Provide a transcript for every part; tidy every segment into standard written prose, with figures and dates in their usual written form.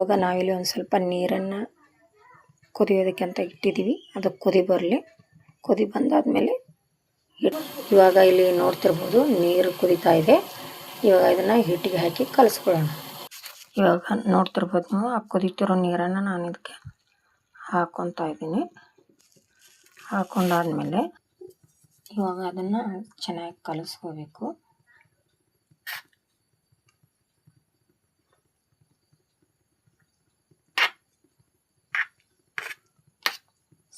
ಇವಾಗ ನಾವಿಲ್ಲಿ ಒಂದು ಸ್ವಲ್ಪ ನೀರನ್ನು ಕುದಿಯೋದಕ್ಕೆ ಅಂತ ಇಟ್ಟಿದ್ದೀವಿ. ಅದು ಕುದಿ ಬರಲಿ. ಕುದಿ ಬಂದಾದಮೇಲೆ ಇವಾಗ ಇಲ್ಲಿ ನೋಡ್ತಿರ್ಬೋದು ನೀರು ಕುದೀತಾ ಇದೆ. ಇವಾಗ ಇದನ್ನು ಹಿಟ್ಟಿಗೆ ಹಾಕಿ ಕಲಿಸ್ಕೊಳ್ಳೋಣ. ಇವಾಗ ನೋಡ್ತಿರ್ಬೋದು ನೀವು ಆ ಕುದೀತಿರೋ ನೀರನ್ನು ನಾನು ಇದಕ್ಕೆ ಹಾಕ್ಕೊತಾ ಇದ್ದೀನಿ. ಹಾಕ್ಕೊಂಡಾದ್ಮೇಲೆ ಇವಾಗ ಅದನ್ನು ಚೆನ್ನಾಗಿ ಕಲಿಸ್ಕೋಬೇಕು.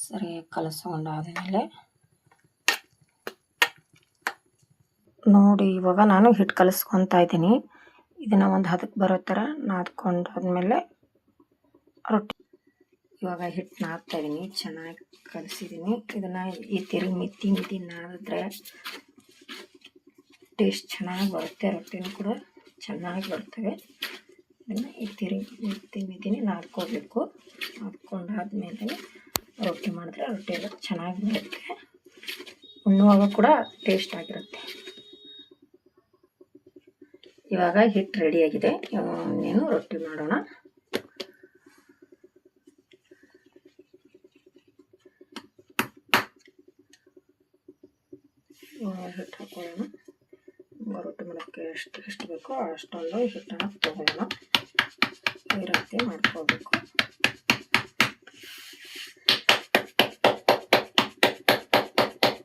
ಸರಿಯಾಗಿ ಕಲಿಸ್ಕೊಂಡಾದ್ಮೇಲೆ ನೋಡಿ ಇವಾಗ ನಾನು ಹಿಟ್ಟು ಕಲಿಸ್ಕೊತಾ ಇದ್ದೀನಿ. ಇದನ್ನು ಒಂದು ಹದಕ್ಕೆ ಬರೋ ಥರ ನಾದ್ಕೊಂಡಾದ್ಮೇಲೆ ರೊಟ್ಟಿ ಇವಾಗ ಹಿಟ್ಟು ನಾದ್ತಾ ಇದ್ದೀನಿ. ಚೆನ್ನಾಗಿ ಕಲಿಸಿದ್ದೀನಿ. ಇದನ್ನು ಈ ಮಿತಿ ನಾದಿದ್ರೆ ಟೇಸ್ಟ್ ಚೆನ್ನಾಗಿ ಬರುತ್ತೆ. ರೊಟ್ಟಿನೂ ಕೂಡ ಚೆನ್ನಾಗಿ ಬರ್ತವೆ. ಇದನ್ನು ಈ ಮಿತಿನೇ ನಾದ್ಕೋಬೇಕು. ನಾದ್ಕೊಂಡಾದ್ಮೇಲೆ ರೊಟ್ಟಿ ಮಾಡಿದ್ರೆ ರೊಟ್ಟಿ ಎಲ್ಲ ಚೆನ್ನಾಗಿ ಬರುತ್ತೆ. ಉಣ್ಣುವಾಗ ಕೂಡ ಟೇಸ್ಟ್ ಆಗಿರುತ್ತೆ. ಇವಾಗ ಹಿಟ್ಟು ರೆಡಿಯಾಗಿದೆ. ಇನ್ನೇನು ರೊಟ್ಟಿ ಮಾಡೋಣ. ಹಿಟ್ಟು ಹಾಕೊಳ್ಳೋಣ. ರೊಟ್ಟಿ ಮಾಡೋಕ್ಕೆ ಎಷ್ಟು ಬೇಕೋ ಅಷ್ಟೊಂದು ಹಿಟ್ಟನ್ನು ತಗೊಳ್ಳೋಣ. ಈ ರೀತಿ ಮಾಡ್ಕೋಬೇಕು.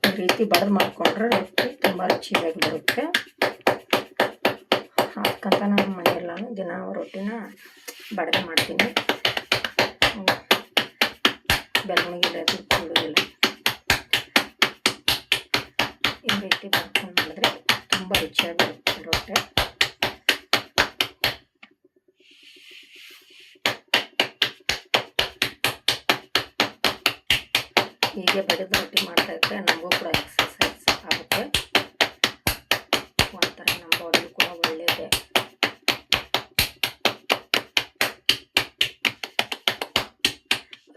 ಈ ರೀತಿ ಬಡ್ದು ಮಾಡಿಕೊಂಡ್ರೆ ರೊಟ್ಟಿ ತುಂಬ ರುಚಿಯಾಗಿ ಬರುತ್ತೆ. ಅದಕ್ಕಂತ ನಮ್ಮ ಮನೆಯಲ್ಲಿ ನಾನು ದಿನ ರೊಟ್ಟಿನ ಬಡ್ದು ಮಾಡ್ತೀನಿ. ಬೆಳ್ಳುಳ್ಳಿ ಕೊಡೋದಿಲ್ಲ. ಈ ರೀತಿ ಮಾಡ್ಕೊಂಡು ಮಾಡಿದ್ರೆ ತುಂಬ ರುಚಿಯಾಗಿ ಬರುತ್ತೆ ರೊಟ್ಟಿ. ಹೀಗೆ ಬಡಿದು ರೊಟ್ಟಿ ಮಾಡ್ತಾ ಇದ್ದರೆ ನಮಗೂ ಕೂಡ ಎಕ್ಸಸೈಸ್ ಆಗುತ್ತೆ. ಒಂಥರ ನಮ್ಮ ಬಾಡಿಗೂ ಕೂಡ ಒಳ್ಳೆಯದೇ.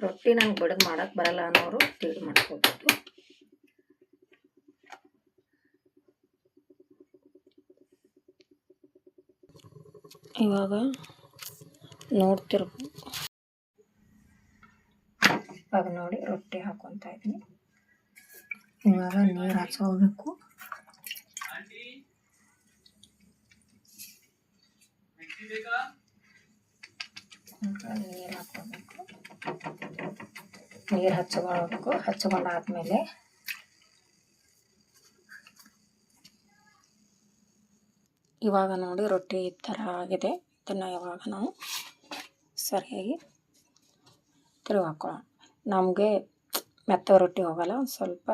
ರೊಟ್ಟಿ ನಂಗೆ ಬಡಿದು ಮಾಡೋಕ್ಕೆ ಬರಲ್ಲ ಅನ್ನೋರು ತಿಳಿ ಮಾಡ್ಕೋಬೋದು. ಇವಾಗ ನೋಡ್ತಿರ್ಬೋದು. ಇವಾಗ ನೋಡಿ ರೊಟ್ಟಿ ಹಾಕ್ಕೊತಾ ಇದ್ದೀನಿ. ಇವಾಗ ನೀರು ಹಚ್ಕೋಬೇಕು. ನೀರು ಹಾಕ್ಕೋಬೇಕು. ನೀರು ಹಚ್ಕೊಳ್ಬೇಕು. ಹಚ್ಕೊಂಡಾದ್ಮೇಲೆ ಇವಾಗ ನೋಡಿ ರೊಟ್ಟಿ ಈ ಥರ ಆಗಿದೆ. ಇದನ್ನು ಇವಾಗ ನಾವು ಸರಿಯಾಗಿ ತಿರುಗಿ ಹಾಕ್ಕೊಳ್ಳೋಣ. ನಮಗೆ ಮೆತ್ತಗೆ ರೊಟ್ಟಿ ಹೋಗಲ್ಲ. ಒಂದು ಸ್ವಲ್ಪ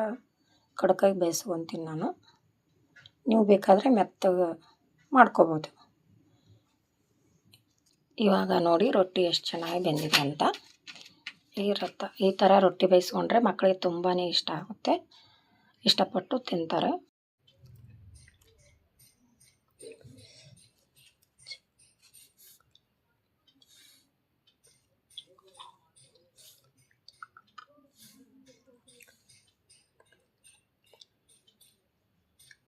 ಕಡಕಾಗಿ ಬೇಯಿಸ್ಕೊತೀನಿ ನಾನು. ನೀವು ಬೇಕಾದರೆ ಮೆತ್ತಗೆ ಮಾಡ್ಕೋಬೋದು. ಇವಾಗ ನೋಡಿ ರೊಟ್ಟಿ ಎಷ್ಟು ಚೆನ್ನಾಗಿ ಬೆಂದಿದೆ ಅಂತ. ಈ ಥರ ರೊಟ್ಟಿ ಬೇಯಿಸ್ಕೊಂಡ್ರೆ ಮಕ್ಕಳಿಗೆ ತುಂಬಾ ಇಷ್ಟ ಆಗುತ್ತೆ. ಇಷ್ಟಪಟ್ಟು ತಿಂತಾರೆ.